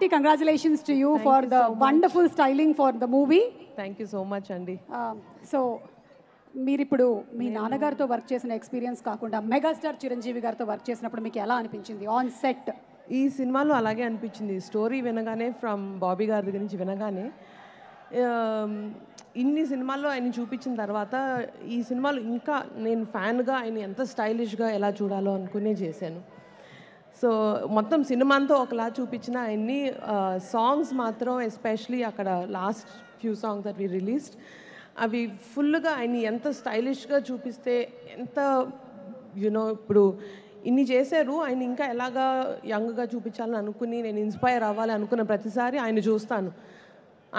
hearty congratulations to you for the wonderful styling for the movie. Thank you so much, Andy. So, మీరిప్పుడు మీ నాన్నగారితో work చేసిన experience కాకుండా megastar Chiranjeevi గారితో work చేసినప్పుడు మీకు ఎలా అనిపించింది ఆన్ సెట్? ఈ సినిమాలో అలాగే అనిపించింది. స్టోరీ వినగానే ఫ్రమ్ బాబీ గారి దగ్గర నుంచి వినగానే ఇన్ని సినిమాల్లో ఆయన చూపించిన తర్వాత ఈ సినిమాలో ఇంకా నేను ఫ్యాన్గా ఆయన ఎంత స్టైలిష్గా ఎలా చూడాలో అనుకునే చేశాను. సో మొత్తం సినిమా అంతా ఒకలా చూపించిన ఆయన్ని సాంగ్స్ మాత్రం ఎస్పెషలీ అక్కడ last few songs that we released అవి ఫుల్గా ఆయన ఎంత స్టైలిష్గా చూపిస్తే ఎంత యూనో ఇప్పుడు ఇన్ని చేశారు ఆయన ఇంకా ఎలాగా యంగ్గా చూపించాలని అనుకుని నేను ఇన్స్పైర్ అవ్వాలి అనుకున్న ప్రతిసారి ఆయన చూస్తాను.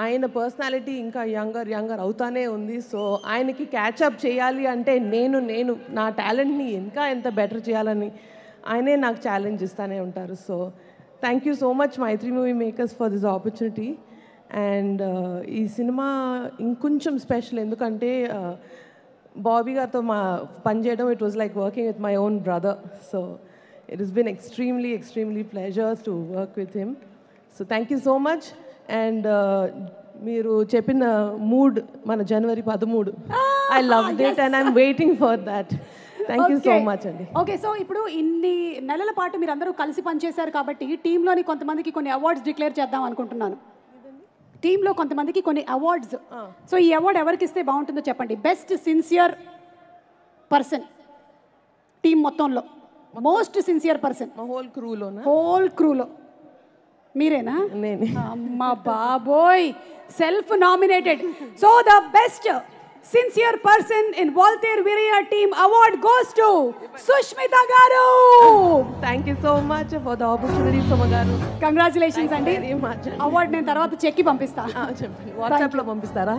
ఆయన పర్సనాలిటీ ఇంకా యంగర్ అవుతానే ఉంది. సో ఆయనకి క్యాచప్ చేయాలి అంటే నేను నా టాలెంట్ని ఇంకా ఎంత బెటర్ చేయాలని ఆయనే నాకు ఛాలెంజ్ ఇస్తూనే ఉంటారు. So thank you so much Mythri movie makers for this opportunity. And ఈ సినిమా ఇంకొంచెం స్పెషల్ ఎందుకంటే బాబీ గారితో పనిచేయడం it was like working with my own brother. So it has been extremely pleasures to work with him. So thank you so much. And మీరు చెప్పిన mood మన జనవరి 13 I love it and I'm waiting for that. Thank you so much అండి. Okay, so ఇప్పుడు ఇన్ని నెలల పాటు మీరు అందరూ కలిసి పనిచేశారు కాబట్టి టీంలోని కొంతమందికి కొన్ని అవార్డ్స్ డిక్లేర్ చేద్దాం అనుకుంటున్నాను. టీంలో కొంతమందికి కొన్ని అవార్డ్స్. సో ఈ అవార్డు ఎవరికి ఇస్తే బాగుంటుందో చెప్పండి. బెస్ట్ సిన్సియర్ పర్సన్ టీం మొత్తంలో, మోస్ట్ సిన్సియర్ పర్సన్ హోల్ క్రూలో మీరేనా? నేనే. అమ్మ బాబోయ్, self nominated. So the best sincere person in Voltaire Virya team award goes to Sushmita garu. Thank you so much for the opportunity, Soma garu. Congratulations andi. Award నేను తర్వాత చెక్కి పంపిస్తా. చెప్పండి, WhatsApp లో పంపిస్తారా?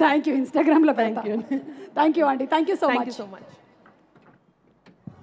Thank you, Instagram లో పెడతా. Thank you అండి. Thank you so much.